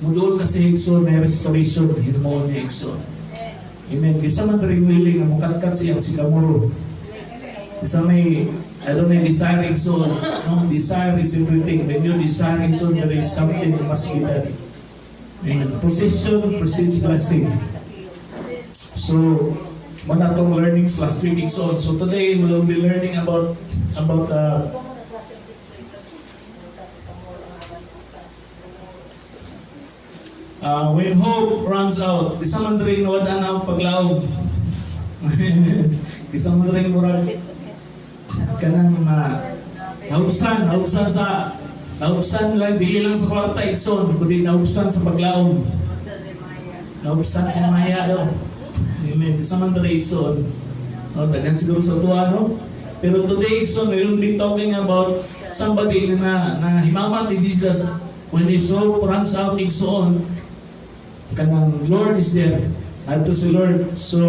Mudol kasi Igsoon, may restoration, hirmo ni Igsoon. Amen. Kisa man rin willing na mukatkat siya si Kamuro. Kisa may, I don't know, desire Igsoon. No? Desire is everything. When you desire Igsoon, there is something that must be done. Amen. Position precedes blessing. So, one of our learnings last week Igsoon. So today we will be learning about when hope runs out. Isa man rin wala na paglaog. Isa man rin murag kanang naubsan lang, dili lang sa kwarta Igsoon, kundi naubsan sa paglaog. Naubsan sa maya daw. Amen. Isa man rin Igsoon. Daghan siguro sa tuwa, no? Pero today Igsoon, we will be talking about somebody na himamat ni Jesus when his hope runs out Igsoon. Kanang Lord is there. Ato si Lord. So,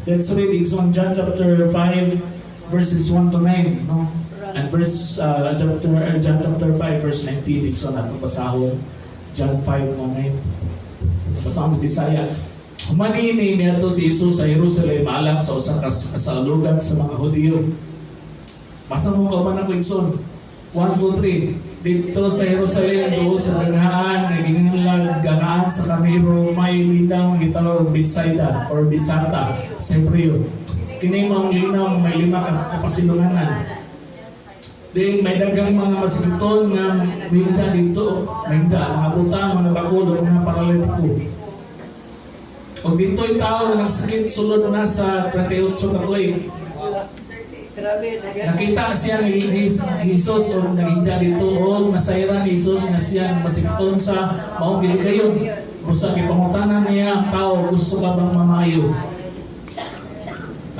let's read Igsoon, John chapter 5, verses 1 to 9, no? And John chapter 5, verse 19, Igsoon, ato pasahon. John 5, 1, 9. Pasahon sa Bisaya. Humanini niya to si Jesus sa Jerusalem alang sa usang kasalugan sa mga Hudiyo. Basa mo ka man ako Igsoon. 1, 2, 3. Dito sa Jerusalem, doon sa daghaan, nagingilag gagaan sa kamero, may linaw gitawag Bethsaida or Bethsata sa Hebreo. Kinimang linaw, may 5 kapasilunganan. Then may dagang mga masigiton nga minda dito, minda, mga butang, mga bakulo, mga paralitiko. O dito'y tao na nagsakit sulod na sa 38 katuig. Nakita siya ni Jesus o nagigda dito o nasayran ni Jesus na siya masigiton sa maong giligayon. Busa kipangutanan niya ang tao, gusto ka bang mamayo?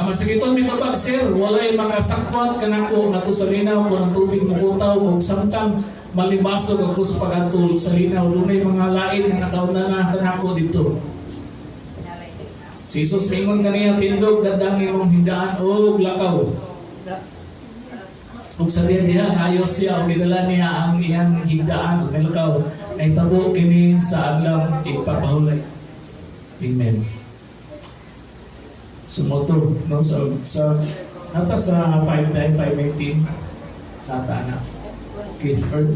Ang masigiton dito pag sir, walay makasakwat ka na ko nga sa linaw kung ang tubig mukutaw kung samtang malibasog ako sa pag-atul sa linaw. Doon may mga lain na nakauna na kanako dito. Si Jesus mingon kaniya tindog dadangin mong hindaan o lakaw. Kung sa diyan ayos siya o gidala niya ang iyang higdaan o nilakaw ay tabo kini sa adlaw ipapahulay. Amen. Sumoto no sa nata sa 5:18 nata na. Okay, first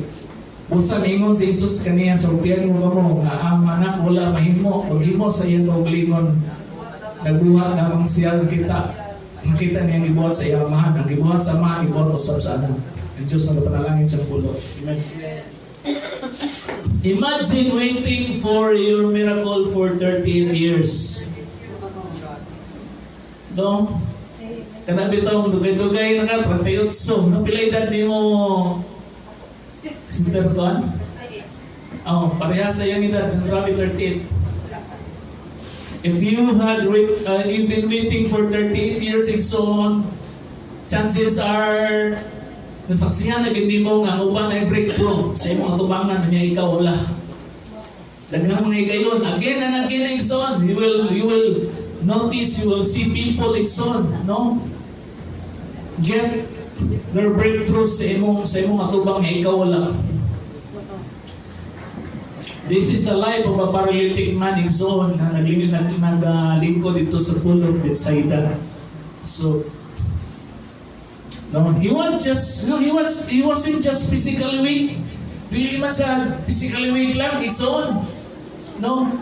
busa mingon si Jesus kaniya sa upian mo kamo nga ang anak wala mahimo ug himo sa iyang kaugalingon nagbuhat namang siya kita. Nakita niya ang gibuhat sa iyang amahan. Ang gibuhat sa amahan, gibuhat usap sa anak. Ang Diyos magapanalangin sa pulo. Amen. Imagine waiting for your miracle for 38 years. No? Kana bitaw dugay-dugay na ka 38. No pila edad nimo Sister Con? Oh, pareha sa iyang edad, grabe 38. If you had you've been waiting for 38 years and so on, chances are nasaksihan na hindi mo nga uban ay breakthrough sa imong atubangan niya ikaw wala. Daghang mga higayon again and again and so on. You will notice, you will see people Igsoon, no? Get their breakthroughs sa imong atubang niya ikaw wala. This is the life of a paralytic man Igsoon na naglingkod dito sa pool of Bethsaida. So, no, he wasn't just physically weak. Dili man siya physically weak lang Igsoon. No,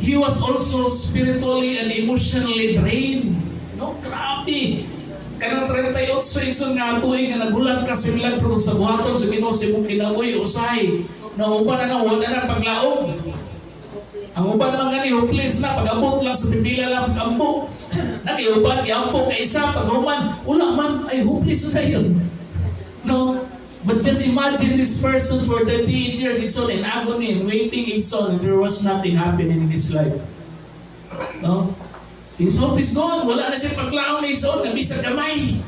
he was also spiritually and emotionally drained. No, grabe. Kanang 38 Igsoon nga tuig nga nagulat ka sa milagro sa buhaton sa Ginoo sa imong kinabuhi usay. Na uban na wala na paglaog. Ang uban man gani hopeless na pag-abot lang sa pipila lang pag-ampo. Nakiuban giampo kay isa paghuman wala man ay hopeless na yun. No, but just imagine this person for 38 years Igsoon in agony and waiting Igsoon and there was nothing happening in his life. No, his hope is gone. Wala na siya paglaog ni Igsoon na bisag gamay.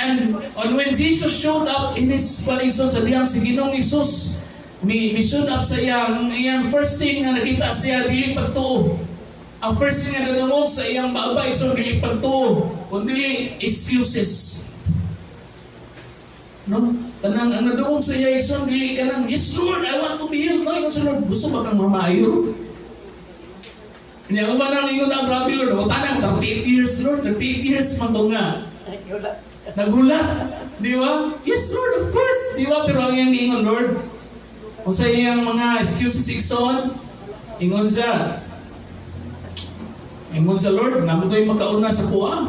And when Jesus showed up in his paligid sa diyang si Ginoong Jesus, mi showed up sa iyang first thing na nakita siya dili pagtuo. Ang first thing na nadungog sa iyang babay so dili pagtuo, kundi excuses. No? Kanang ang naduong sa iya igsoon, dili ka nang, yes Lord, I want to be healed. No, sa Lord, gusto ba kang mamayo? Kanya ko ba nang ingon na grabe Lord, o tanang 38 years Lord, 38 years man daw nga. Nagulat. Di ba? Yes Lord, of course. Di ba? Pero ang iyang ingon Lord, kung sa iyang mga excuses igsoon, ingon siya. Ingon sa Lord, naman ko yung makauna sa kuha.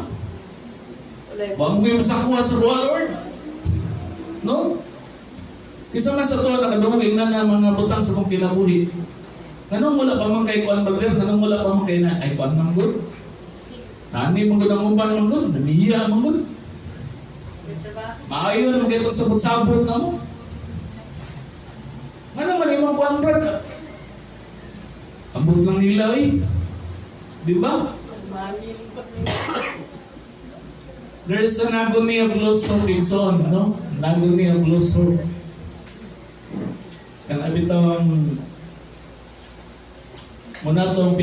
Baka mo yung masakuha sa kuha Lord. No? Isa man sa to, nakadungin na ng mga butang sa kong kinabuhi. Kanong mula pa man kay Kuan Brother? Kanong mula pa man kay na, ay Kuan man good? Tani man good ang uban man good? Namiya man good? Maayon naman kayo itong sabot-sabot na mo. Nga naman yung mga Kuan Brother? Abot lang nila eh. Di ba? There's an agony of lost hope in son, no? An agony of lost hope. Kanabi itong muna itong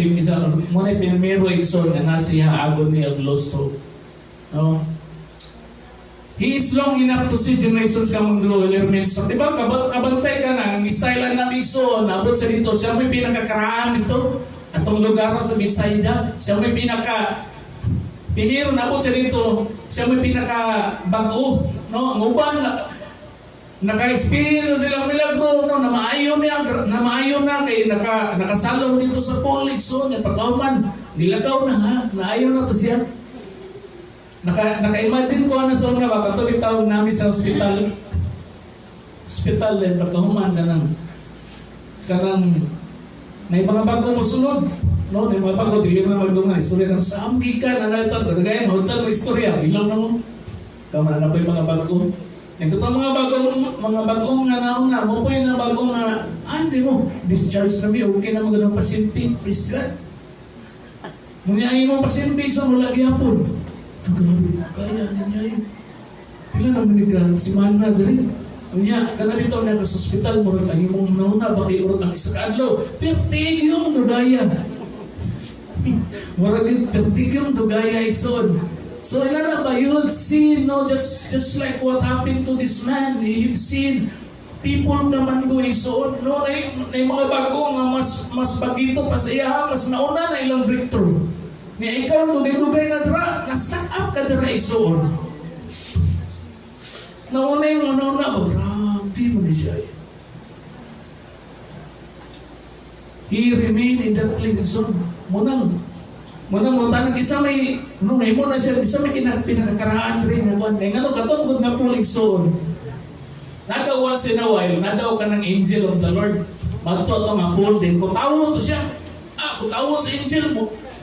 muna pinamero ikson na nasiya agony of lost hope. No? He is long enough to see generations kamang grow elements. So, diba, kabantay ka na, ang style na ikson, nabot sa dito, siya may pinakakaraan dito, atong lugar sa Bethsaida, siya may piniro nabot siya dito, siya may pinaka-bago, no? Ang uban, naka-experience silang milagro, no? Na maayo na, kay nakasalong dito sa college, so, pagkauman, nilagaw na ha, naayo na to siya. Naka-imagine ko na sa una, baka ito bitawag namin sa hospital, pagkauman kanang may mga bago mo sunod. No, may mga bago, hindi na magdungan. Istorya ka sa amgikan, ano ito, gagayan, hotel, may istorya. Ilaw na mo. Kamana na po yung mga bago. Ito mga bagong nga nauna, mo po yung bagong nga, hindi mo, discharge na mi, okay na magandang pasyente, please God. Munyayin mo pasyente, so wala gyapon. Ang grabe, kaya niya yun. Pila naman ka, si Mana dali. Unya, kanabi ito na sa hospital, murag ang imong nauna, baki murag ang isa kaadlaw. Pero tigil yung dugaya. Murag tigil yung dugaya, ikson. So, na ba, you would see, no, just like what happened to this man. You've seen people kaman go ikson. No, na mga bago nga mas pagito pa sa iya, mas nauna na ilang breakthrough. Niya ikaw, dugay-dugay na dra, na-stack up ka dra ikson. Nauna yung una-una ko, grabe mo na siya. He remained in that place. So, munang tanang isa may, may muna siya, isa may pinakakaraan rin. Kaya nga katong nga puling soon. Nadaw once in a while, nadaw ka ng angel of the Lord. Magto ito nga pool din. Kung tawon to siya, kung tawon sa angel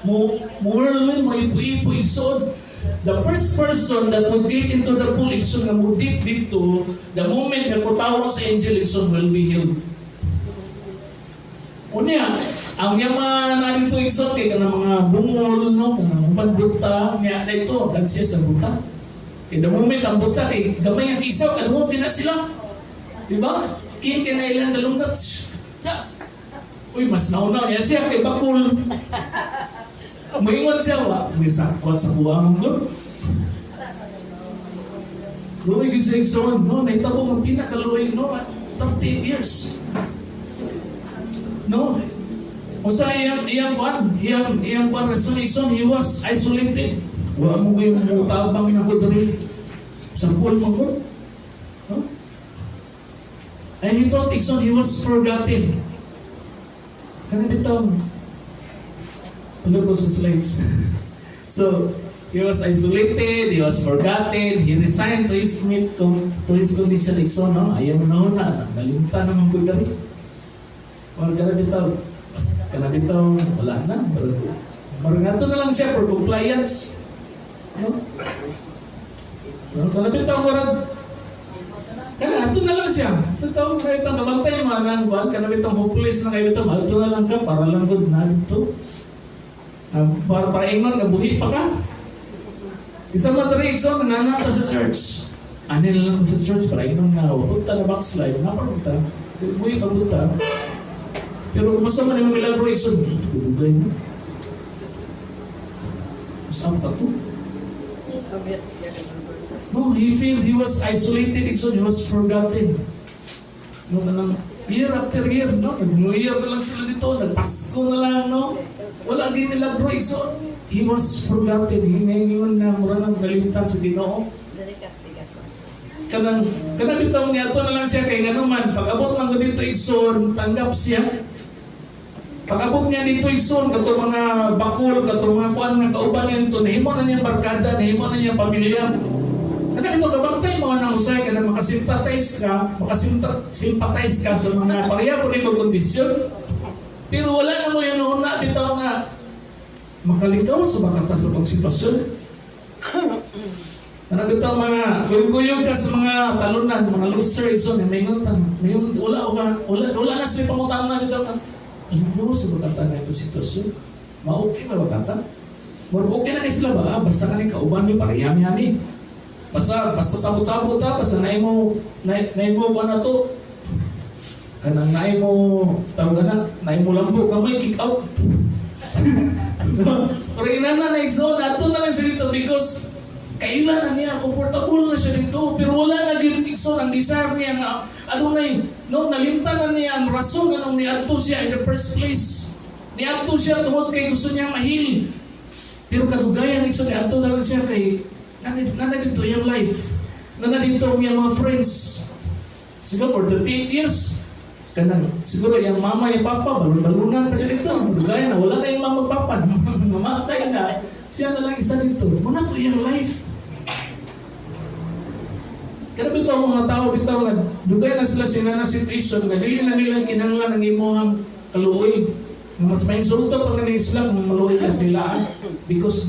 mo, whirlwind mo, ipo-ipo, igsoon. The first person that would get into the pool, igsoon nga mo deep dito, the moment na kutawang sa angel, igsoon will be healed. Unya, ang yaman na dito igsoon, kaya ka ng mga bungol, no? Ka ng panbuta, nga na ito, agad siya sa buta. Kaya the moment ang buta, kaya gamay ang isaw, kanuhod din na sila. Diba? Kaya kinailan dalungat. Uy, mas nauna niya siya, kay bakul. Maingon siya, may sakwat sa buwang mo. Luway gisa igsoon, no? Naitabo mo pinakaluway, no? 38 years. No? O sa iyang kwan, rason igsoon, he was isolated. Wa mo yung mutabang na kudri. Sa pool mo ko. No? And he thought igsoon, he was forgotten. Kanabitong, ano ko sa slides? So, he was isolated, he was forgotten, he resigned to his condition, igsoon, no? Ayaw mo na, nalimutan naman ko dari. Or kanabitaw, wala na. Maragato na lang siya for compliance. No? Kanabitaw, kanabitaw na lang siya. Ito na itong kabantay mo, kanabitaw hopeless na kayo ito, ito na lang ka, para lang good na dito. Para ingon, nabuhi pa ka. Isa matari, igsoon, nanata sa church. Ano na lang sa church, para ingon nga, punta na backslide, napapunta. Buhi papunta. Pero masama na yung milagro, igsoon, tulugay mo. Masama ka to. No, he feel he was isolated, Igsoon. He was forgotten. No, kanang year after year, no? Nag-New Year na lang sila dito, nag-Pasko na lang, no? Wala din nila, bro, Igsoon. He was forgotten. Hingayon na mura nang nalimtan sa Ginoo. Kanang bitaw niya to na lang siya kay nganuman pag-abot man dito Igsoon, tanggap siya. Pag-abot niya dito Igsoon, kato mga bakul, kato mga kuan nga kauban niya dito, nahimo na niya barkada, nahimo na niya pamilya. Kada ito kabantay mga nangusay kada makasimpatize ka sa mga pareha po rin kondisyon. Pero wala na mo yun noon na bitaw nga makalikaw sa bakata sa itong sitwasyon. Marami itong mga guyog-guyog ka sa mga talunan, mga loser, Igsoon, may ngutang. Wala na sila pangutang na dito. Ano sa bakata na ito sitwasyon? Ma-okay ba bakata? Okay na kayo sila ba? Basta ka ni kauban mo, pareham yan eh. Basta sabot-sabot ha, basta naay mo ba na to? Kanang naay mo lambo, kamay kick out. Pero inana na Igsoon, ato na lang siya dito because kailan na niya, comfortable na siya dito, pero wala na din Igsoon ang desire niya nga, nalimtan na niya ang rason anong niadto siya in the first place. Niadto siya tungod kay gusto niya mahil. Pero kadugayan Igsoon, niadto na lang siya kay, nanadito yung life, nanadito yung mga friends. Siguro for 38 years, siguro yung mama, yung papa, balunan pa siya dito. Kadugayan na, wala na yung mama, papa, mamatay na. Siya na lang isa dito. Muna to yung life. Kaya bitaw mga tao, bitaw nga, dugay na sila na situation, nga dili na nila kinahanglan ang imuhang kaluoy. Mas may insulto pag nga sila kung maluoy ka sila. Because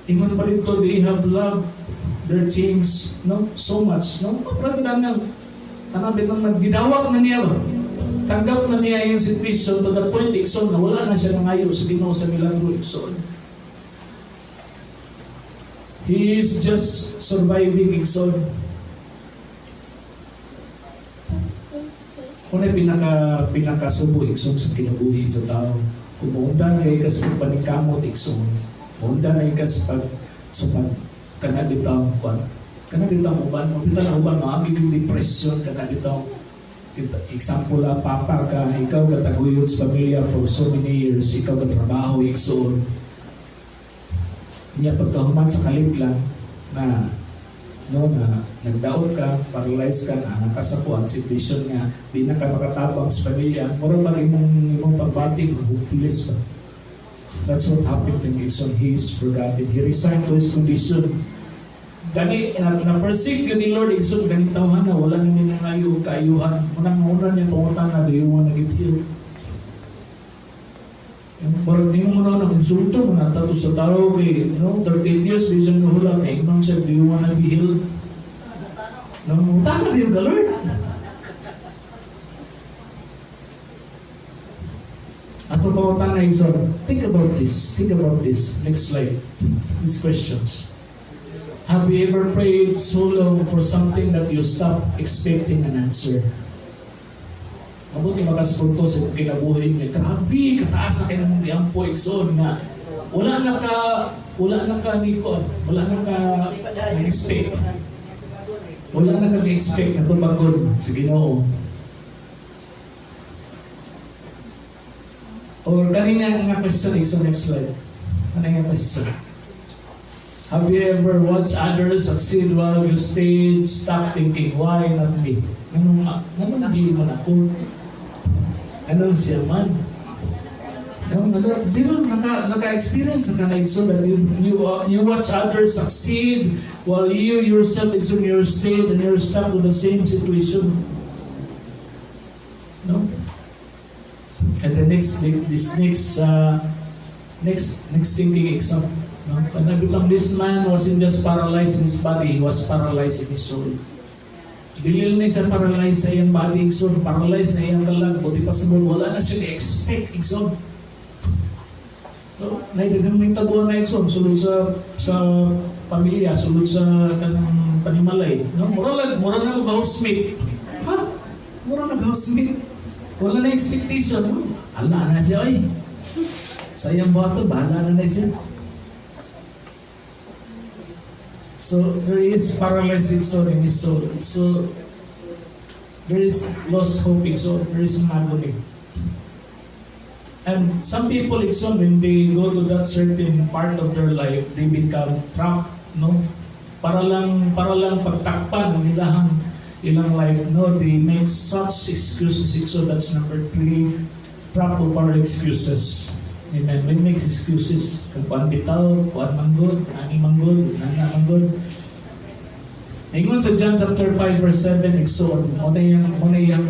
ingon pa rito, they have loved their chains, no? So much, no? Prabi namin, bitang nagidawak na niya ba? Tanggap na niya yung situation to the point, Igsoon, na wala na siya nangayo sa Ginoo sa milagro, Igsoon. He is just surviving, Igsoon. Una pinakasubo, Igsoon, sa kinabuhi sa tao. Kung maunda na kayo sa pagpanikamot, Igsoon, maunda na kayo sa kanabitaw, kanabitaw uban, maagig yung depression, kanabitaw. Example, papa ka, ikaw kataguyod sa pamilya for so many years, ikaw katrabaho, Igsoon. Niya pagkahuman sa kalit lang na nagdaot ka, paralyzed ka, anak ka sa kuwan, situation nga, di na ka makatabang sa pamilya, mura pag imong pagbati, mag-hopeless ba? That's what happened to Igsoon. He is forgotten. He resigned to his condition. Gani, na-forsake ka ni Lord Igsoon, gani tawahan na, wala na niya kaayuhan. Unang-una niya pangutan na, do you want to get healed? Parang di mo muna insulto mo na tato sa tao kay 38 years bisan ka hula kay Imam said, do you wanna be healed? Namutana di yung Lord. Ato pangutan na Igsoon. Think about this. Next slide. These questions. Have you ever prayed so long for something that you stopped expecting an answer? Abot yung makaspunto sa kinabuhi niya. Grabe, kataas na kayo ng diampo, Igsoon nga. Wala na ka expect. Wala na ka expect na tumagod sa Ginoo. Or kanina nga question, Igsoon, next slide. Kanina nga question. Have you ever watched others succeed while you stayed stuck thinking, why not me? Ganun di man ako? Ano siya man? Di ba naka-experience ka na Igsoon that you watch others succeed while you yourself in your state and you're stuck with the same situation? No? And the next thinking Igsoon. No? Kanabitang this man wasn't just paralyzed in his body, he was paralyzed in his soul. Dilil na siya paralyzed sa iyang body, Igsoon. Paralyzed na iyang kalag. Buti pa sa wala na siya na-expect, Igsoon. So, naidagang may taguan na Igsoon. Sulod sa pamilya, sulod sa kanang panimalay. No? Mura na mag-housemate. Ha? Mura nag-housemate. Wala na expectation. No? Ala na siya, ay. Sa iyang bato, bahala na siya. So there is paralyzed Igsoon in his soul. So there is lost hope Igsoon. There is an agony. And some people Igsoon, when they go to that certain part of their life, they become trapped, no? Para lang pagtakpan ng ilang life, no? They make such excuses Igsoon. That's number 3, trap of our excuses. Amen. When makes excuses, kuan bitaw, kuan manggod, ani manggod, nana manggod. Ingon sa John chapter 5 verse 7 Igsoon, muna yung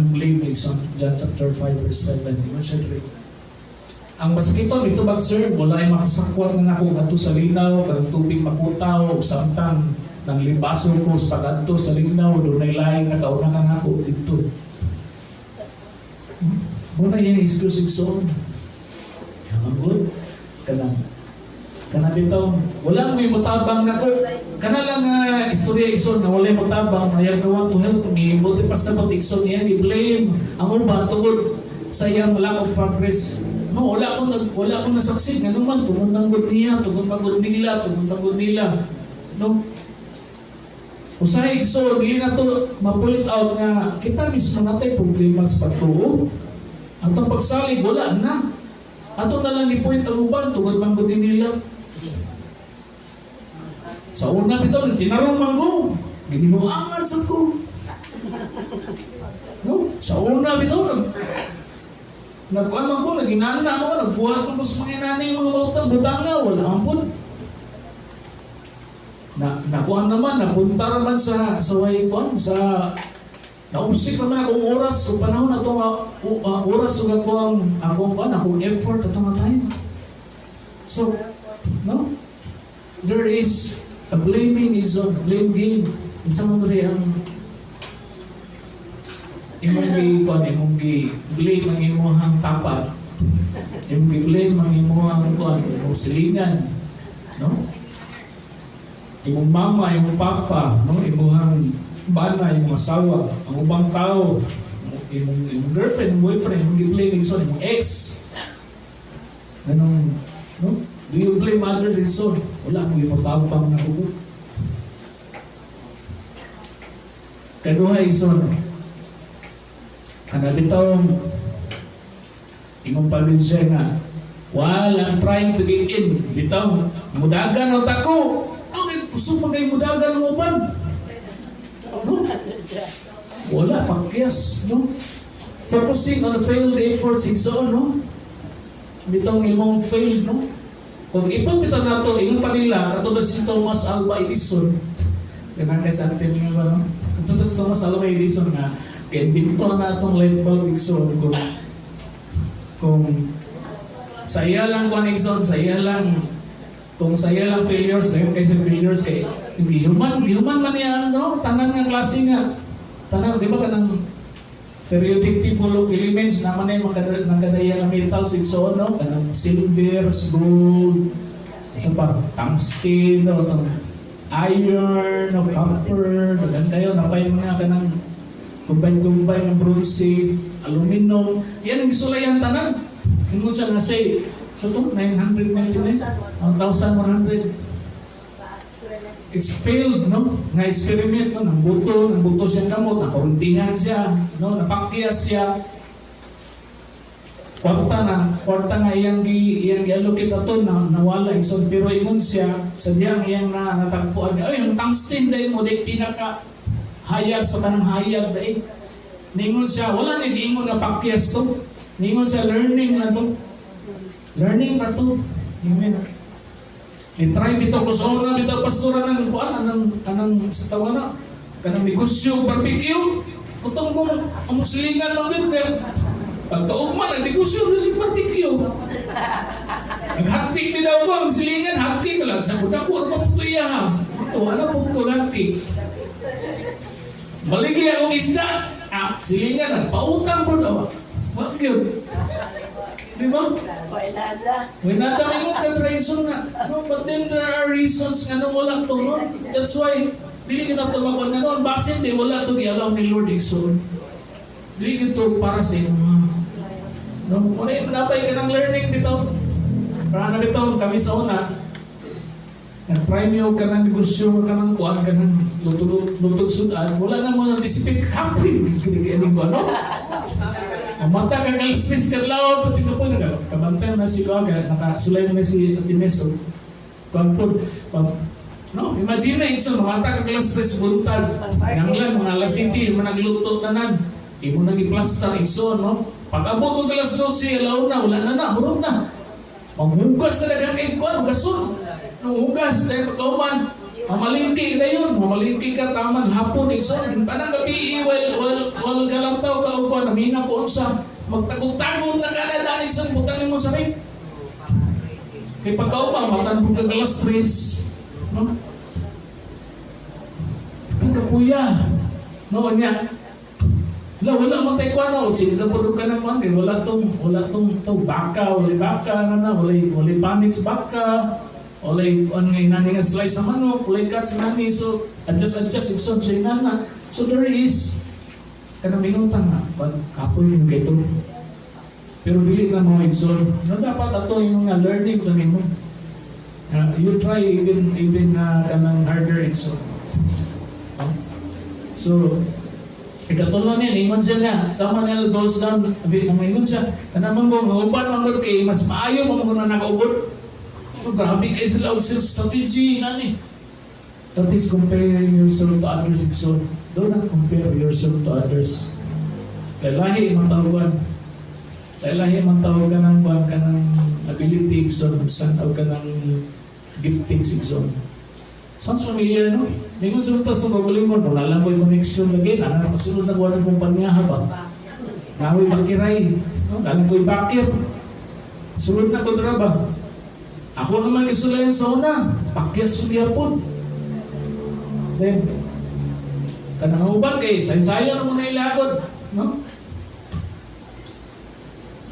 blame Igsoon, John chapter 5 verse 7. Ingon siya diri. Ang pasakiton dito bag sir, wala ay makasakwat na nako kadto sa linaw, kadto tubig makutaw, ug samtang nang libason ko sa pagadto sa linaw, dunay laing nakaunahan ako dito. Muna yung excuse Igsoon. Good. Kana bitaw wala mo mutabang nako kana lang istorya Igsoon na wala mutabang mayag no to help me buti pa sa Igsoon yan i-blame ang uban tungod sa iyang lack of progress. No, wala ko nasaksid nga naman tungod manggod niya, tungod manggod nila. No. Usahay Igsoon dili na to ma-point out nga kita mismo natay problema sa pagtuo. Atong pagsalig wala na. Ato na lang i-point ang uban, tungod manggod nila. Sa una bitaw, tinarong manggo, gininuangan sa ko. No? Sa una bitaw, nagkuhan man ko, naginana ako, nagbuhat ko sa mga nanay mga butanga, wala ampun. Nakuhan naman, napunta naman sa Waikon, sa nausik naman akong oras o panahon na ito oras o akong effort at mga time. So, no? There is a blaming Igsoon, blame game. Isa mo rin ang imong blame ang imuhang tapat. Imong blame ang imuhang silingan. No? Imong mama, imong papa, no? Imuhang bana, yung asawa, ang ubang tao, yung girlfriend, boyfriend, yung gi-blame Igsoon, yung ex. Ganun, no? Do you blame others Igsoon? Wala akong ipatabang na kuko. Kaduha Igsoon, kanabitaw, imong pamilya nga, while I'm trying to get in, bitaw, mudagan ang tako. Okay, gusto pa kayo mudagan ng uban. No? Wala, pakyas, no? Focusing on failed efforts Igsoon, no? Bitong imong failed, no? Kung ipon bitaw nato, ingon pa nila, katulad si Thomas Alva Edison. Ganang kay sa atin nga ba, no? Katulad si Thomas Alva Edison nga, kaya binto na itong light bulb Igsoon kung sa iya lang kung Igsoon, sa iya lang, kung sa iya lang failures, ngayon kaysa failures kay hindi human man yan, no? Tanan nga klase nga. Tanan, di ba kanang periodic table of elements naman na yung magkadaya na metals Igsoon, no? Kanang silver, gold, isa pa, tungsten, no? Iron, no? Copper, dagan kayo, napay mga kanang combine ng bronze, aluminum. Yan ang isulayan tanan. Ingon siya na say, so ito, 999, 1,100. It's failed, no? Nga experiment, no? Nang buto siyang kamot, nakuruntihan siya, no? Napakyas siya. Kwarta nga iyang gi-allocate ato na nawala Igsoon, pero ingon siya sa diyang iyang natagpuan niya, ay, yung tungsten dahil mo, dahil pinaka hayag sa kanang hayag dahil. Ningon siya, wala ni giingon na pakyas to. Ningon siya, learning na to. Amen. I-try bito ko sa una, bito pastora ng kuan, anang sa tawa na, kanang negosyo, barbecue, utong kong ang silingan ng bito, pagkaugman, ang negosyo na si barbecue. Naghatik ni daw ko, ang silingan, hatik lang, dako-dako, ano pa ito iya ha? Ito, ano po ito hatik? Maligi akong isda, silingan, pautang po daw. Bakit yun? Diba? Winada may mga reason nga. No, but then there are reasons nga nung wala to, no? That's why, dili ka na tumakon nga noon. Bakit di wala to i-allow ni Lord Igsoon? Dili ka to para sa inyo. No? Muna napay ka ng learning dito. Para na dito, kami sa una, nag-try niyo ka ng negosyo, ka ng kuhan, ka ng lutog sudan, wala na mo anticipate kapring, kinikinig ko, ano? Mata ka kalastis ka laon, pati ka po, kabantay na si Kuha, nakasulay na si Atines, o kuhan no, imagine na iso, mata ka kalastis buntag, nanglan, mga lasiti, managluto tanan, imo nang i-plaster, iso, no? Pag-abot ko kalas 12, alaon na, wala na, hurog na. Maghugas na dagang kayo kuhan, hugason. Nung hugas, dahil pagkauman, mamalingki na yun. Mamalingki ka, tamang hapon, ikson. Panang gabi, while galantaw ka, o kuha, namina ko unsa. Magtagod-tagod na ka na, dahil isang butangin mo sa rin. Kaya pagkauman, matanbog ka galas 3. No? Itong kapuya. No, niya. Wala mo tayo kuha, no? Sinsa po ka na kuha, kaya wala tong baka, wala panits baka. Olay on ngay nani nga slice sa manok, olay cut sa nani, so adjust ikson sa inana. So there is kanang minutan nga, kapoy yung gaito. Pero dili na mga ikson. No, dapat ato yung learning to nimo. You try even kanang harder ikson. So ikatulong niya, ingon siya niya, someone else goes down, ingon siya, kanamang mo, uban manggod kay, mas maayo mo muna nakaubod. Oh, grabe kayo sila og strategy, nani. That is comparing yourself to others, so do not compare yourself to others. Lalahi man tawagan. Lalahi man tawagan ng ability, so saan ka ng gifting, so. Sounds familiar, no? Mingon sa utas ng pagalingon, wala lang ko yung connection lagi, nanan masunod na gawa ng kumpanya ba? Nawi bakiray, no? Dalang ko yung bakir. Sunod na ko ba? Ako naman isulayan sa una, pakyas ko gyapon. Then, kanang uban kay sayo na muna ilagod, no?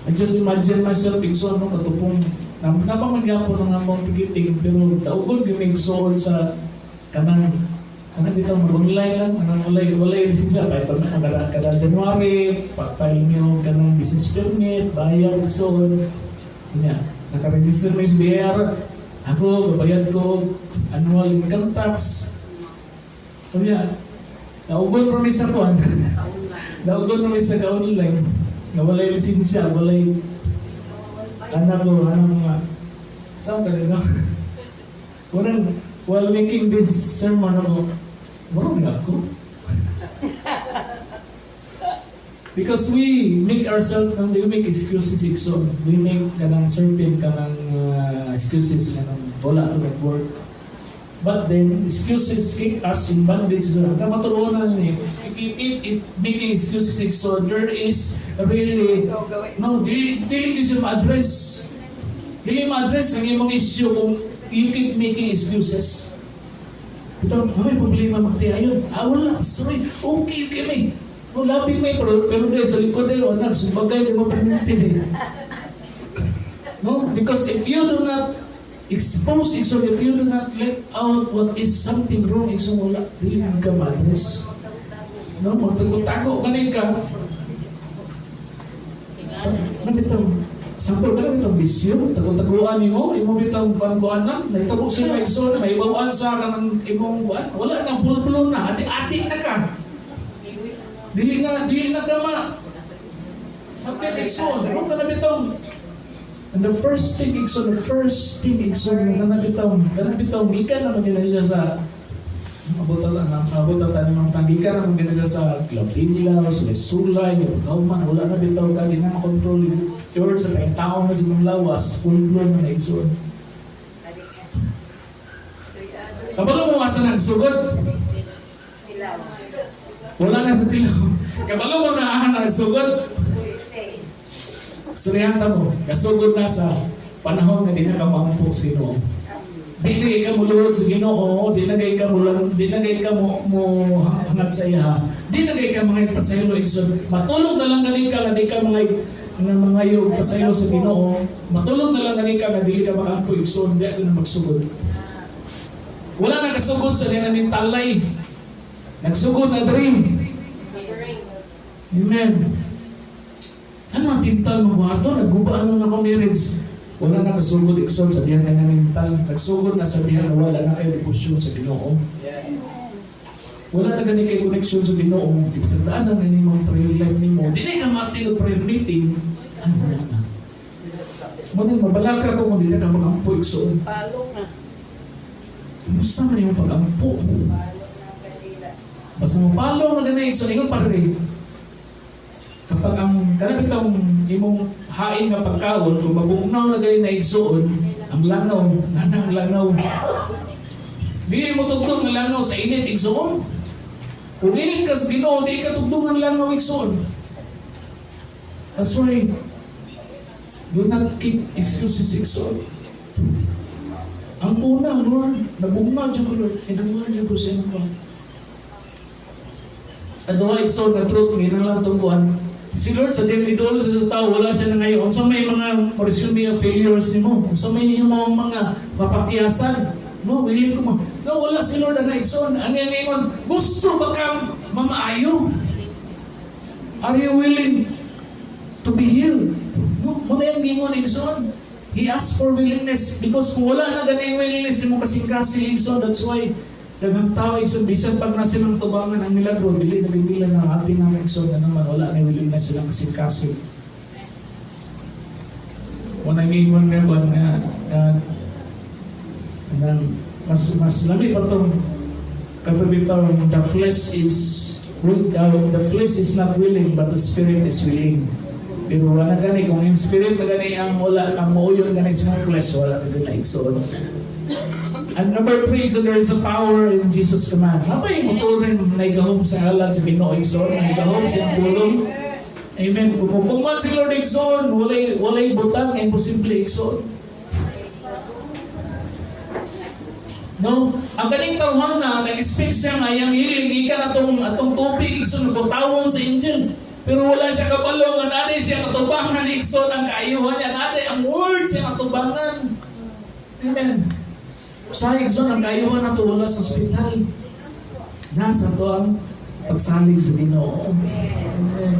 I just imagine myself igsoon, no, katupong napamagyapon ng among tigiting, pero daugon gimigsoon sa kanang dito mag-online lang, walay siya, kada January, file niyo kanang business permit, bayad igsoon, niya. Naka-register na SBR, ako, kabayad ko, annual income tax. O niya, naugon pa may sa kuwan. Naugon pa may sa ka-online. Nawalay lisensya, walay anak ko, mga, saan ka rin, no? While making this sermon ako, marami ako. Because we make ourselves, we make excuses, so we make certain excuses, wala to make work. But then, excuses keep us in bondage. So, kamaturunan ni, keep making excuses, so there is really, no, dili siya ma-address. Dili ma-address ang imong issue kung you keep making excuses. Ito, may problema magtiayon. Wala, sorry, okay, may. Labi may pero dahil sa likod dahil anak, sumbagay di mo panintin. No? Because if you do not expose it, so if you do not let out what is something wrong, so wala, dili ka ma-address. No? Magtago-tago kanin ka. Sample ka na itong bisyo, tago-taguan mo, imo bitang pangkuanan, naitabo sila igsoon, may ibawaan sa kanang imong buwan, wala na, bulbulo na, ati-ati na ka. Dili na ka mag-exon. Ano ka na bitong? And the first thing exon, gikan naman nila siya sa abutan ng gikan naman nila siya sa Claudilla, sa Sulay, yung pagkauman, wala na bitaw ka, di na makontrol yung church sa kayong tao na sa mga lawas, full-blown na exon. Kabalo mo asa nagsugod? Wala na sa tilaw. Kabalo mo na nagsugod? Surihanta mo, kasugod na sa panahon na di na ka maampok sa Ginoo. Di na ka muluhod sa Ginoo, di na ka mo hangat sa iya. Di na ka mga pasaylo igsoon. Matulog na lang galing ka, di ka mga yung pasaylo sa Ginoo. Matulog na lang galing ka, dili ka makaampo igsoon, di ako na magsugod. Wala na kasugod sa niya ng talay. Nagsugod na dream. Amen. Ano ang tintal mo ba ito? Nagubaan mo na akong marriage. Wala na kasugod ikson sa diyan na mental. Nagsugod na sa diyan na wala na kayo devotion sa Ginoo. Wala na gani kayo connection sa Ginoo. Ibsagdaan na ni mong prayer life ni mo. Di na ka mati prayer meeting. Ay, wala na. Muna, mabalaka ko kung di na ka mag-ampo ikson. Palong na. Musta man yung pag-ampo? Basta mapalong na gani ikson. Ingon pa rin. Kapag ang kanabitang imong hain nga pagkaon, kung mabugnaw na gani na igsoon, ang langaw, nanang langaw. Dili mo tugtog ng langaw sa init igsoon. Kung init ka sa Ginoo, di ka tugtog ng langaw igsoon. That's why, do not keep excuses igsoon. Ang puna, Lord, nabugnaw dyan ko, Lord. Inanguhan dyan ko sa inyo ko. Aduha igsoon na truth, ngayon lang tungkuhan. Si Lord sa idol sa tao, wala siya na ngayon. Sa may mga resume of failures ni mo. Sa may mga papakyasan. No, willing ko mo. No, wala si Lord na ikson. Ano yan ngayon? Gusto ba kang mamaayo? Are you willing to be healed? No, muna yung gingon ikson. He asked for willingness. Because kung wala na ganang willingness mo kasing-kasing ikson, that's why daghang tao ikson, bisan pag nasa ng tubangan ang milagro, dili nagbibilan ng ating namin ikson na naman, wala na willingness silang kasing-kasing. Unang ingon nga ba nga mas lami pa itong katubitang the flesh is not willing but the spirit is willing. Pero wala gani, kung yung spirit na gani ang wala, ang mauyon gani sa flesh, wala na gani ikson. And number 3, so there is a power in Jesus' command. Napay mo to rin naigahom sa alat sa Ginoo Igsoon, naigahom sa pulong. Amen. Kung pupuman si Lord Igsoon, walay butang, imposible Igsoon. No? Ang kaning tawhan na, nag-speak siya nga, yung healing, ika na atong tubig Igsoon, nagpatawon sa angel. Pero wala siya kabalong, anade siya katubangan Igsoon, ang kaayuhan niya, anade ang word siya katubangan. Amen. Sa Igsoon, ang kayuhan na wala sa ospital. Nasa to ang pagsalig sa Ginoo. Amen.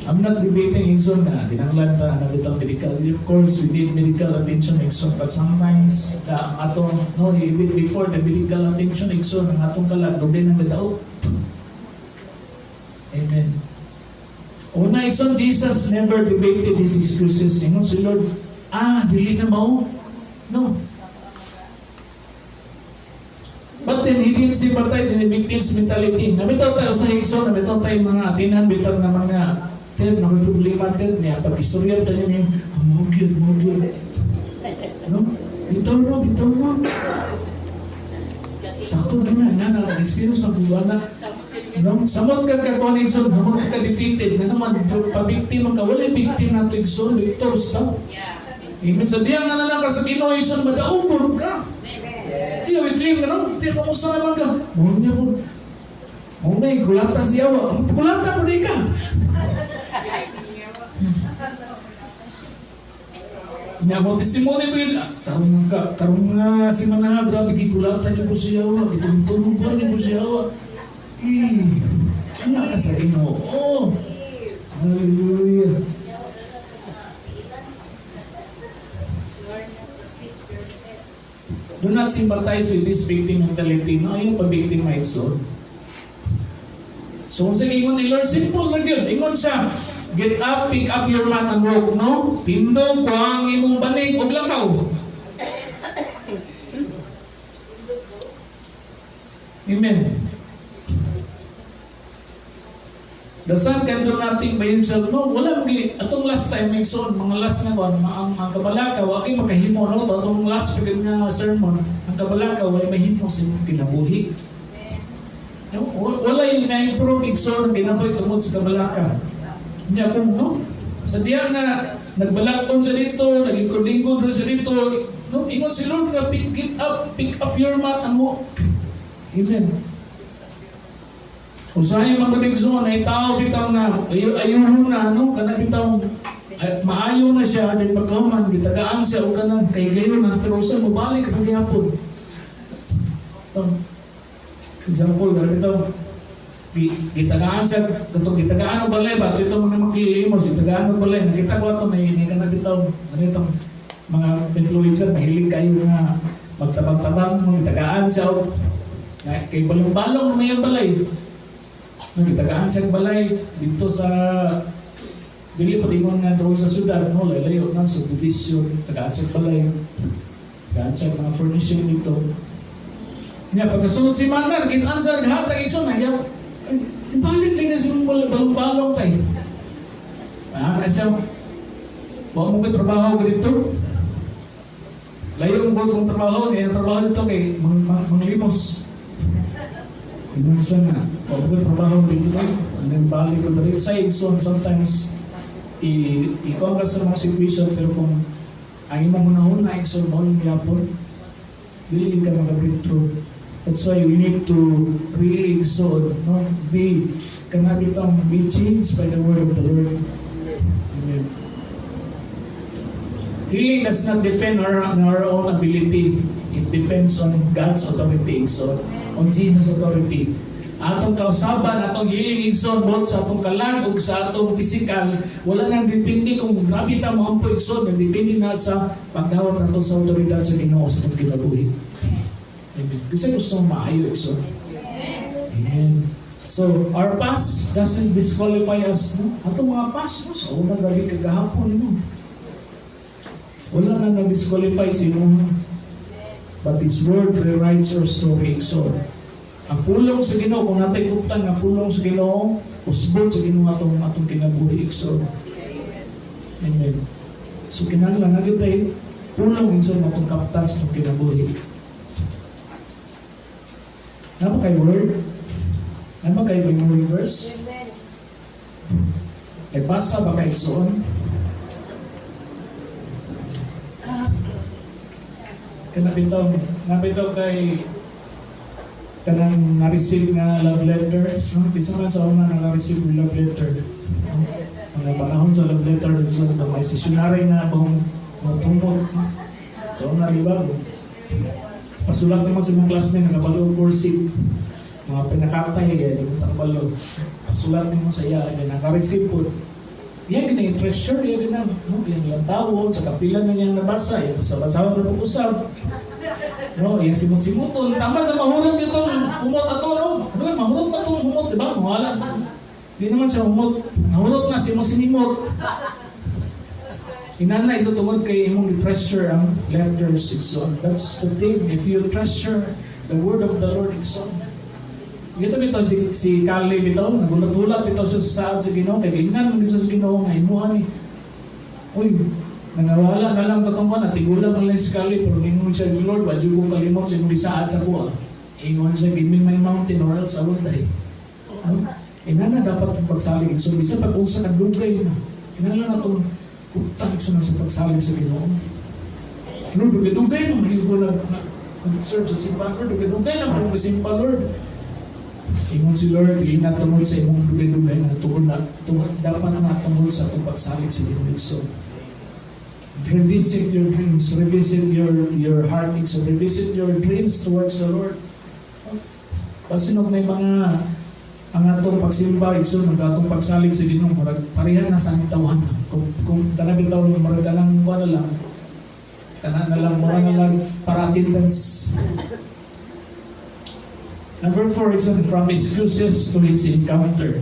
I'm not debating Igsoon na kinahanglan pa na bitang medical. Of course, we need medical attention Igsoon. But sometimes, even before the medical attention Igsoon, ang atong kalag, dugay ng gadaot. Amen. Una Igsoon, Jesus never debated his excuses. Ingon si Lord, dili na mao. No. But then, he didn't sympathize in the victim's mentality. Nabitaw tayo sa Igsoon, nabitaw tayo mga atinan, bitaw na mga problema niya. Pag-istorya tayo niya, mahugid. No? Bitaw mo. Sakto na, experience magbuwana. No? Samot ka kakuha ng Igsoon, samot ka defeated. Na naman, pabiktima ka, wala victim na ito Igsoon, victors ka. Amen. Sa diyan nga na lang ka sa Ginoo Igsoon, madaupon ka. Iyo, i-claim ka no? Tiyo, kamusta naman ka? Muna, kulata si Yawa. Kulata mo di ka. Niya mo, testimony mo yun. Karong nga si Manaha, grabe, gikulata niyo po si Yawa. Itong-tunuban niyo po si Yawa. Ano ka sa Ginoo? Hallelujah. Do not sympathize with this victim mentality. No, ayaw pa-victim na Igsoon. So, kung sa ingon ni Lord, simple na yun. Ingon siya, get up, pick up your mat and walk, no? Tindog ko ang imong banig o lakaw. Amen. The son can do nothing by himself. No, wala mga, atong last time, Igsoon, mga last na kon, ang kabalaka, wala kayo makahimo, no? Atong last pagod nga sermon, ang kabalaka, wala mahimo sa kinabuhi. No? Wala yung na-improve Igsoon, kinabuhi tungkol sa kabalaka. Niya kung, no? Sa diyan na, nagbalakon sa dito, naglikod-likod sa dito, no? Ingon si Lord na, pick up your mat and walk. Amen. Usahay mga Igsoon ay tao bitaw na ayuho na no kana bitaw maayo na siya din pagkahuman gitagaan siya o kana kay gayon na pero sa mobalik ang gihapon. Example, bitaw gitagaan siya, gitagaan ang balay ba? Ito mga makilimos, gitagaan ang balay. Nakita ko ito, may kanag itong mga influencer, mahilig kayo nga magtabang-tabang, gitagaan siya. Kay balong-balong may balay. Gitagaan siya ang balay dito sa dili pa dingon nga doon sa syudad, no? Layo na sa division, tagaan siya ang balay. Tagaan siya mga furnishing dito. Nga, pagkasunod si Mana, nakitaan sa naghatag ikso, balik lang na siya balong-balong tayo. Na siya, huwag mo kayo trabaho ganito. Layo ang bos ng trabaho, kaya trabaho dito kay manglimos. Inusan na, huwag mo kayo trabaho dito. And then balik ko dito sa ikso, sometimes ikaw ka sa mga situation, pero kung ang imong una-una ikso, bawal yapon, dili ka mag-breakthrough. That's why we need to really exalt, no? Be changed by the word of the Lord. Amen. Healing does not depend on our own ability. It depends on God's authority, so on Jesus' authority. Atong kausaban, atong healing igsoon, both sa atong kalag ug sa atong physical, wala nang depende kung grabe ta mo ang igsoon, nagdepende na sa pagdawat nato sa autoridad sa Ginoo sa atong kinabuhi. Amen. Kasi gusto mong maayo, so. Amen. So, our past doesn't disqualify us. No? Atong mga past, no? So, una grabe kagahapon, no? Wala na na-disqualify si mo. But His Word rewrites our story, so. Ang pulong sa Ginoo, kung natay kuptan, ang pulong sa Ginoo, usbon sa Ginoo atong kinabuhi, so. Amen. So, kinahanglan na tayo, pulong inso atong kaptan sa atong kinabuhi. Ano kay word? Ano kay memory verse? Kay basa ba kay soon? Nabitaw kay kanang na-receive nga love letters. No? Isa man sa una na-receive ng love letter. Mga panahon sa love letter, so, may stationary nga akong matumot. So, una riba, pasulat naman sa mga classmate, nagabalo kursi. Mga pinakatay, di mo takbalo. Pasulat naman sa iya, naka-receive po. Yan, yung treasure, yan na. No? Yan lang tawon, sa kapilan na niyang nabasa, yan, basa-basawan na pag-usap. No, yan simut-simutol. Tama sa mahurot itong humot ato, no? Ano ba, mahurot pa itong humot, di ba? Mawala. Di naman siya humot. Mahurot na, sinimot. Inana ito tungod kay imong treasure ang letters igsoon. That's the thing. If you treasure the word of the Lord igsoon. Ito si Caleb ito, nagulat-ulat ito sa saad sa Ginoo, kaya gingnan mo dito sa Ginoo, nga imuha ni. Uy, nangawala na lang tatungkon, natigulang lang si Caleb, pero ingon siya, Lord, wadyo ko kalimot sa imong saad sa kuha. Ingon siya, give me my mountain or else I will die. Inana dapat pagsalig. So, bisa pag-usa nagdugay na. Inala na itong kutang sa pagsalig sa Ginoo. Lord, dugay na, mahil ko nag-serve sa simbahan. Lord, dugay na, mahil ko simpa, Lord. Ingon si Lord, ilinat tungod sa imong dugay-dugay na dapat na tungod sa itong pagsalig sa Ginoo. So, revisit your dreams, revisit your heart, so revisit your dreams towards the Lord. Kasi nung may mga ang atong pagsimba, so nag-atong pagsalig sa Ginoo, pareha na sa aming tawhan. Kung kanabitaw ng marag kanang kuha na lang, mura na lang para attendance. Number 4 is from excuses to his encounter.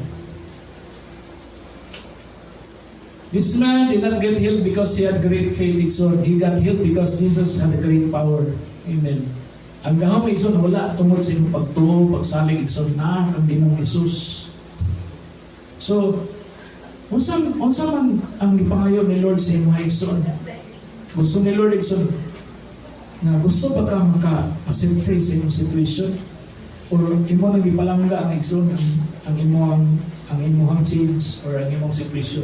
This man did not get healed because he had great faith, so he got healed because Jesus had a great power. Amen. Ang gahom igsoon wala tungod sa imong pagtuo, pagsalig igsoon na kang Ginoong Hesus. So, unsa man ang gipangayo ni Lord sa imong igsoon? Gusto ni Lord igsoon na gusto ba ka maka-set free sa imong situation? Or imo nang gipalangga ang igsoon ang imong change or ang imong situation?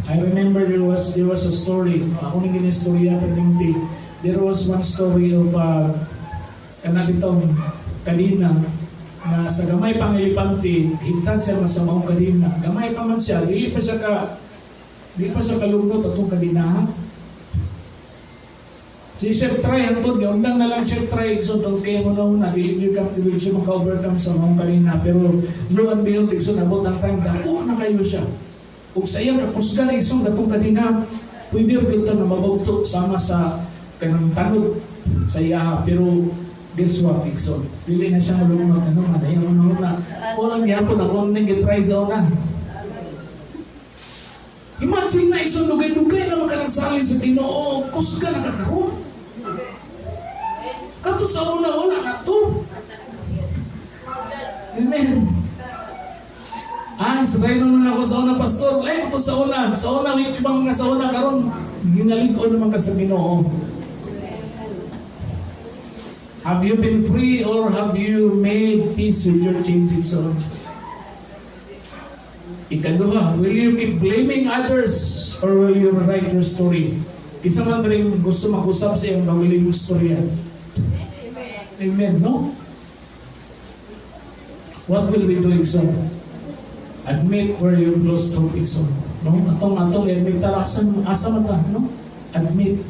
I remember there was a story. Ako nang ginistorya pagdingti. There was one story of kanabitong kadina na sa gamay pang elepante, himtang siya masamang kadina. Gamay pa man siya, dili pa siya kalungkot atong kadina. Si Chef Try, hantod, undang na lang Chef Try, so tawag kayo mo na una, dili ka maka-overcome sa mga kanina, pero lo and behold, so nabot ang time, dako na kayo siya. Kung sa iyang kapusgan, so datong kanina, pwede rin ito na mabauto sama sa kanang tanod sa iya, pero guess what, Ikson? Dili na siya malunod, ano man, ayaw mo na, walang yapon ako nang get-try sa una. Imagine na Ikson, dugay-dugay na makanagsalin sa Ginoo, kusga na kakaroon. Kato sa una, wala na to. Amen. Sabay naman ako sa una, Pastor. Ay, ito sa una. Sa una, week bang nga sa una, karon ginalig ko naman ka sa Ginoo. Have you been free or have you made peace with your changing soul? Ikaduha, will you keep blaming others or will you write your story? Kisa man rin gusto makusap sa iyong bawiling storya. Amen, no? What will we do, Ikson? Admit where you've lost hope, Ikson. No? Atong admit tarasan, asa mata, no? Admit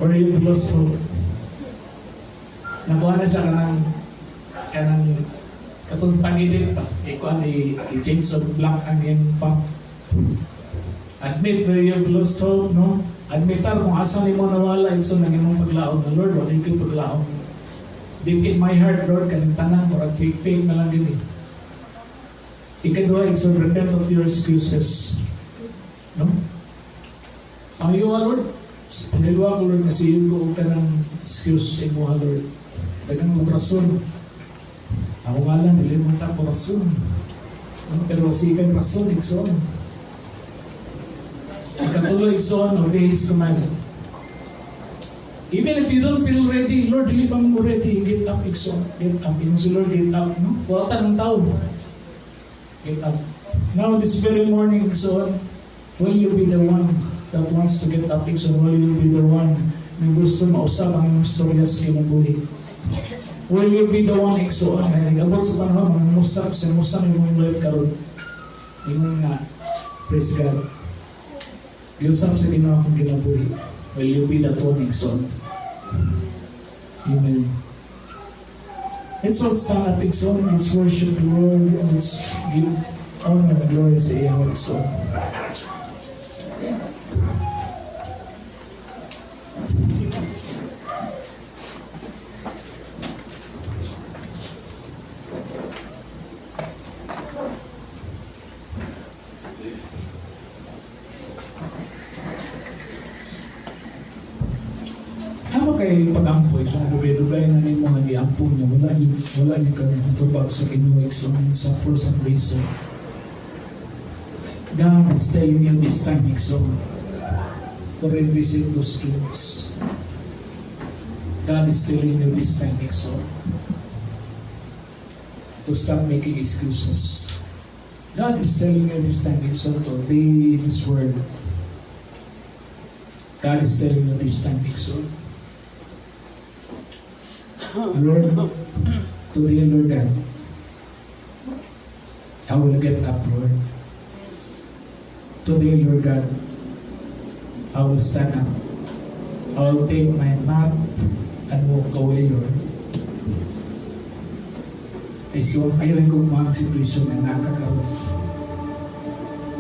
where you've lost hope. Nakuha na siya kanang katong sa pag-edit pa. Ikuan i-change sa black again pa. Admit where you've lost hope, no? Admitar kung asa ni mo nawala, Ikson, nang imong paglaom na Lord, wala yung paglaom. Deep in my heart, Lord, kaning tanan, murag fake na lang din eh. Ikadua, Ikson, repent of your excuses. No? Ayaw, Lord, sa ilwa ko, Lord, nasihin ko ka ng excuse mo, Lord. Dagang mo rason. Ako nga lang, nilimutan ko rason. Pero sikan rason, Ikson. Ikatuloy, Ikson, obey His command. Even if you don't feel ready, Lord, dili pa mo ready, get up, Ikson. Get up. Yung si Lord, get up. No? Wala ng tao. Get up. Now, this very morning, Ikson, will you be the one that wants to get up, Ikson? Will you be the one na gusto mausap ang storya sa kinabuhi? Will you be the one, Ikson, na nag-abot sa panahon, musap yung life karon? Yung nga, praise God. Yusap sa ginawa kong kinabuhi. Will you be that one, Ikson? Amen. Let's all stand up, Ikson. Let's worship the Lord. Let's give honor and glory sa iyo, Ikson. Kay pag-ampoy, so dugay-dugay na ni mo nga gi-ampo niya, wala niyo ka natubag sa Ginoo, Ikson, sa for some reason. God is telling you this time, Ikson, to revisit those dreams. God is telling you this time, Ikson, to stop making excuses. God is telling you this time, Ikson, to obey His word. God is telling you this time, Ikson, Lord, today, Lord God, I will get up, Lord. Today, Lord God, I will stand up. I will take my mat and walk away, Lord. Ay so, ayaw kong mga sitwasyon na nakakaroon.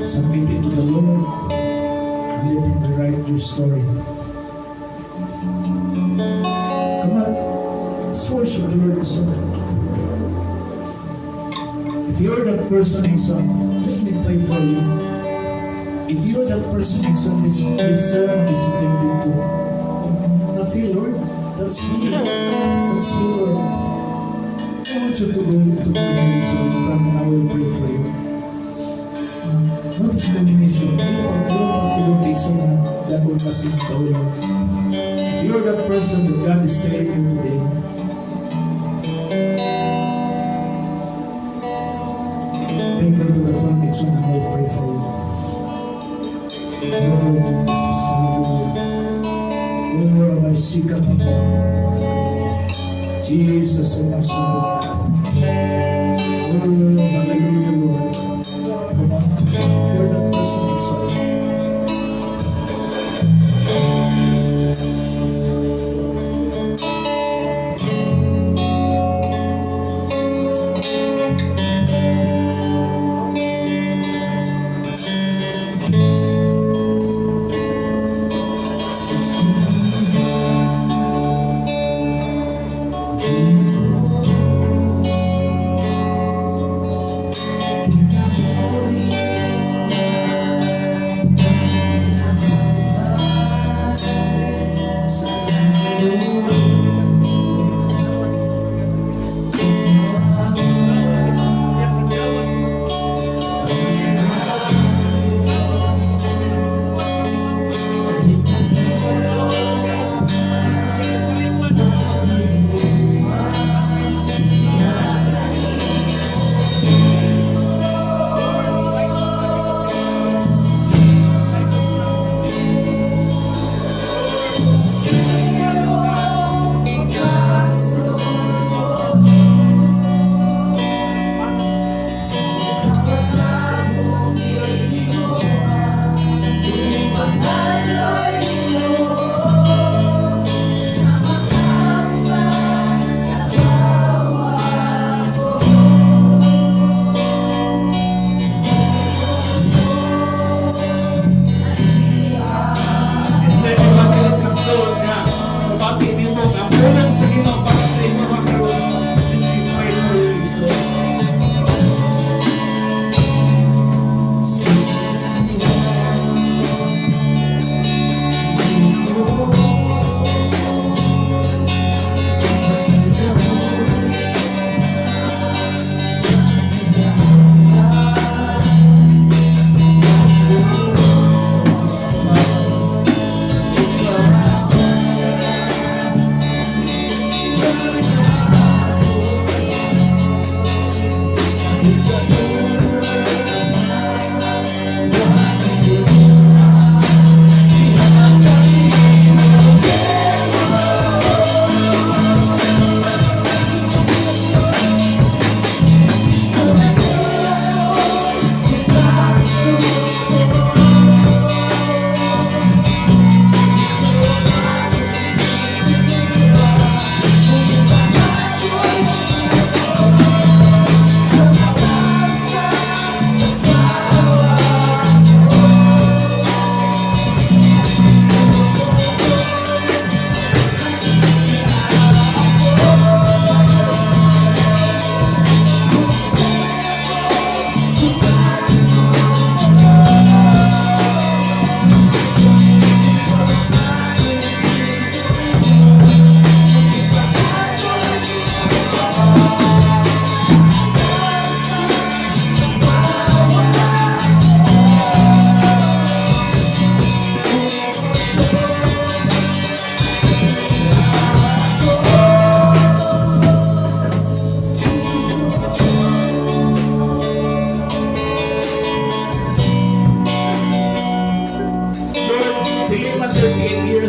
Submit it to the Lord and let Him write your story. Come on. Worship the Lord, Ikson. If you're that person, Ikson, let me pray for you. If you're that person, Ikson, this sermon is intended to feel, Lord, that's me. That's me, Lord. I want you to go to the hands in front and I will pray for you. No discrimination. I don't want to look Ikson na lagon kasi ikaw, Lord. If you're that person that God is telling you today, then come to the front, Ikson, and I will pray for you. Lord Jesus, hallelujah. Lord, I seek up upon Jesus, I must Lord, hallelujah, Lord. Come on, you're that person, Ikson.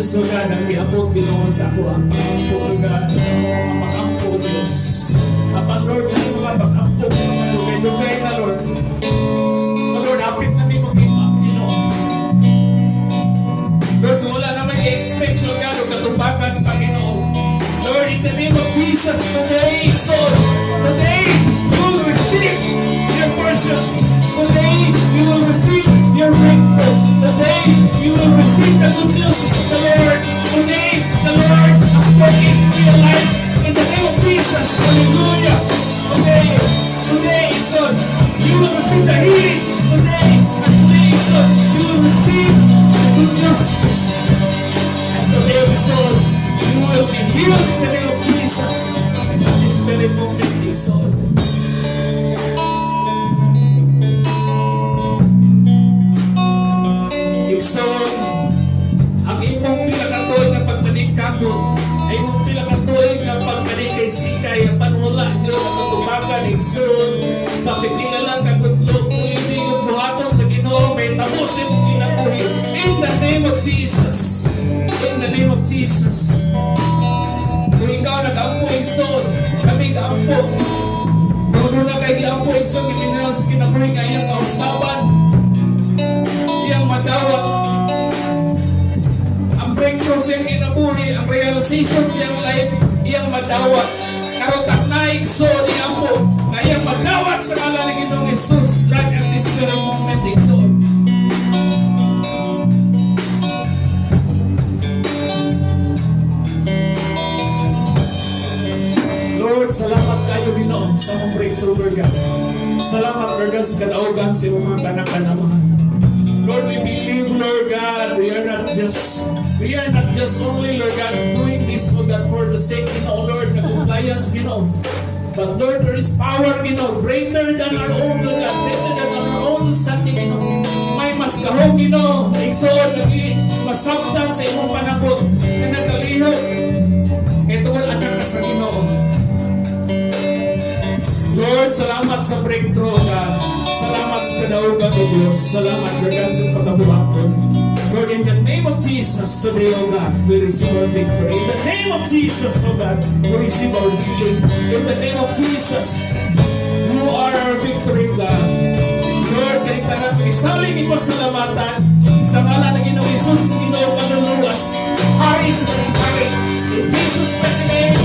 years, Lord God, ang giabot Ginoo sa ako ang pag-ampo, Lord God, ang mga pag-ampo, Diyos. Apan, Lord, na yung mga pag-ampo, lugay-lugay na, Lord. Lord, hapit na may mag-give up, Ginoo. Lord, wala naman i-expect, Lord God, o katupakan pa, Ginoo. Lord, in the name of Jesus, today, so, today, you will receive your portion. Today, you will receive your breakthrough. Today, you will receive the good news of the Lord. Today, the Lord has spoken to your life. In the name of Jesus, hallelujah. Today, son, you will receive the healing. Today, son, you will receive the good news. And today, son, you will be healed in the name of Jesus. At this very moment, son. Son, ang imong pinakatoy na pagmanikabot ay imong pinakatoy na pagmanikay sikay ang panwala nyo na katubagan Son, sa pagkinalang kagudlog kung hindi yung buhaton sa Ginoo may tapusin mong ginabuhi in the name of Jesus. In the name of Jesus. Kung ikaw nag-ampo Son, kami ga-ampo. Kung na kayo gi-ampo Son, kiminal sa kinabuhi ngayang kausaban yang madawat ang breakthrough siyang kinabuhi, ang realization siyang life iyang madawat karotak naik so niyang po na iyang madawat sa ngalan ng Ginoong Jesus like at this very moment so Lord, salamat kayo Ginoo sa mong breakthrough Lord God. Salamat Lord God sa kadaugan sa iyong mga kanak-kanamahan. Lord, we believe, Lord God, we are not just only, Lord God, doing this, Lord God, for the sake, Lord, the compliance, but Lord, there is power, greater than our own, Lord God, greater than our own understanding, may mas kahong, naigsoon, masabtan sa imong panabot, na nagalihok, ito ang anak ka sa Ginoo. Lord, salamat sa breakthrough, God. Salamat sa kadaugan o Diyos. Salamat, Lord God, sa pagkabuhaton. Lord, in the name of Jesus, today, O God, we receive our victory. In the name of Jesus, O God, we receive our healing. In the name of Jesus, you are our victory, God. Lord, kahit na isaling ipasalamatan sa ngalan ng Ginoong Jesus, Ginoong manluluwas. Hari sa mga hari. In Jesus' mighty name,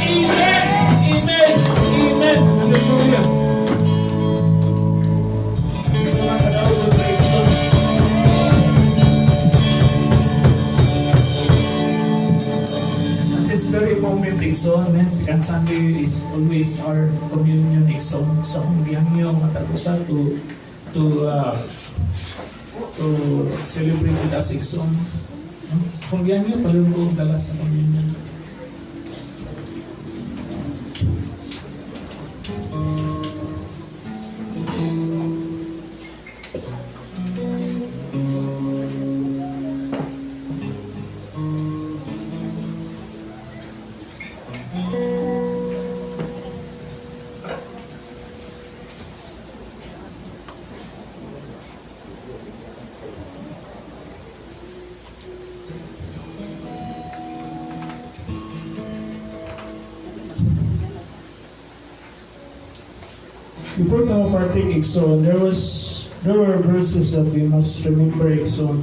Amen. Amen. Amen. Hallelujah. Very moment igsoon, second Sunday is always our communion igsoon. So kung gihanyo matagusa to celebrate with us igsoon. Kung gihanyo palungkog dala sa communion. Before tayo partake igsoon, there were verses that we must remember igsoon.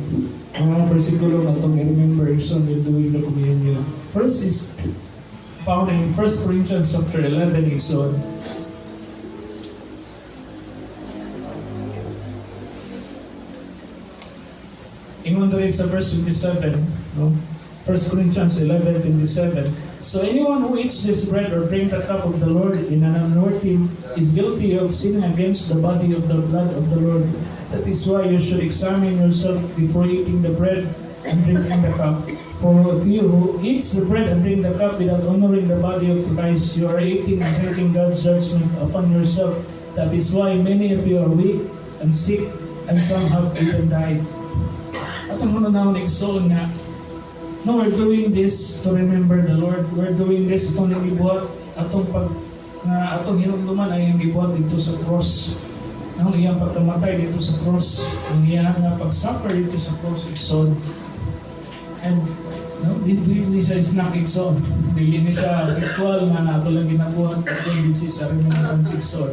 Mga versikulo na itong i-remember igsoon when doing the communion. First is found in 1 Corinthians chapter 11 igsoon. Ingon dali sa verse 27, no? 1 Corinthians 11:27. So anyone who eats this bread or drink the cup of the Lord in an unworthy is guilty of sinning against the body of the blood of the Lord. That is why you should examine yourself before eating the bread and drinking the cup. For if you who eats the bread and drink the cup without honoring the body of Christ, you are eating and drinking God's judgment upon yourself. That is why many of you are weak and sick, and some have even died. At ang muna na nagsoon nga, no, we're doing this to remember the Lord. We're doing this itong nagibuhat atong atong hinumduman ay ang gibuhat dito sa cross. Ang iyang pagkamatay dito sa cross, ang iyang nga pag-suffer dito sa cross, igsoon. And no, dili siya snack igsoon. Dili ni siya ritual na nato lang ginagawa. But this is a remembrance igsoon.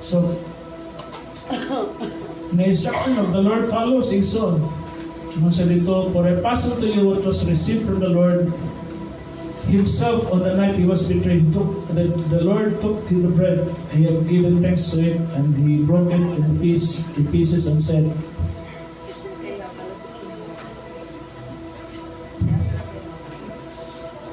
So, the instruction of the Lord follows igsoon. Ano siya dito, for I pass on to you what was received from the Lord Himself on the night He was betrayed. The Lord took the bread, He had given thanks to it, and He broke it in pieces and said,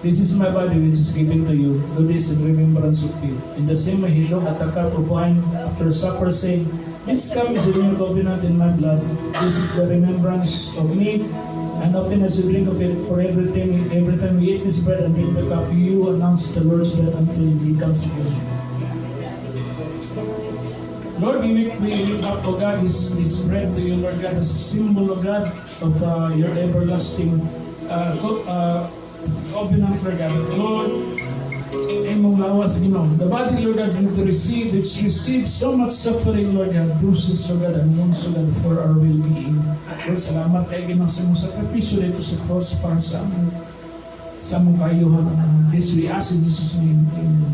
"This is my body which is given to you. Do this in remembrance of me." In the same way, He looked at the cup of wine after supper, saying, "This cup is the new covenant in my blood. This is the remembrance of me. And often as you drink of it, for every time we eat this bread and drink the cup, you announce the Lord's death until He comes again." Lord, we lift up, O God, this bread to you, Lord God, as a symbol, O God, of your everlasting covenant, Lord God. Lord, imong lawas, Ginoo. The body, Lord God, need to receive. It's received so much suffering, Lord God, bruises, Lord God, and wounds, Lord God, for our well-being. Lord, salamat kayo, Ginoo, sa mong sakripisyo dito sa cross para sa among kayuhan. This we ask in Jesus' name. Amen.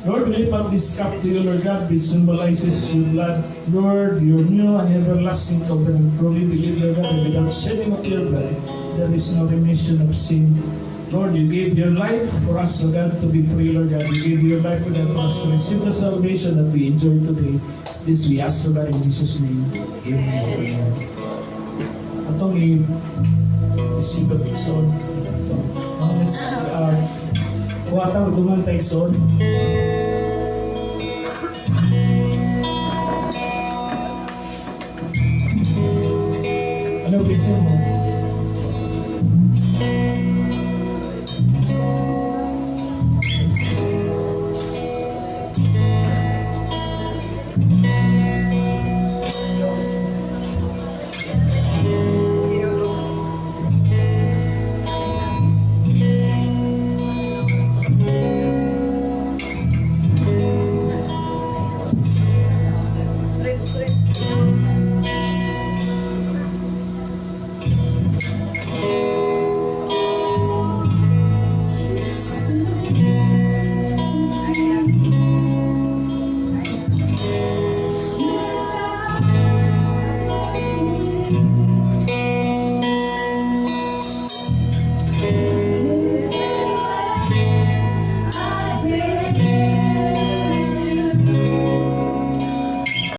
Lord, we lift up this cup to you, Lord God, which symbolizes your blood. Lord, your new and everlasting covenant. Truly believe, Lord God, that without shedding of your blood, there is no remission of sin. Lord, you gave your life for us, Lord God, to be free, Lord God. You gave your life, Lord God, for us to receive the salvation that we enjoy today. This we ask, Lord God, in Jesus' name. Amen. Atong i-receive at ikson. Now let's kuwata magduman tayo ikson. Ano, please, mo?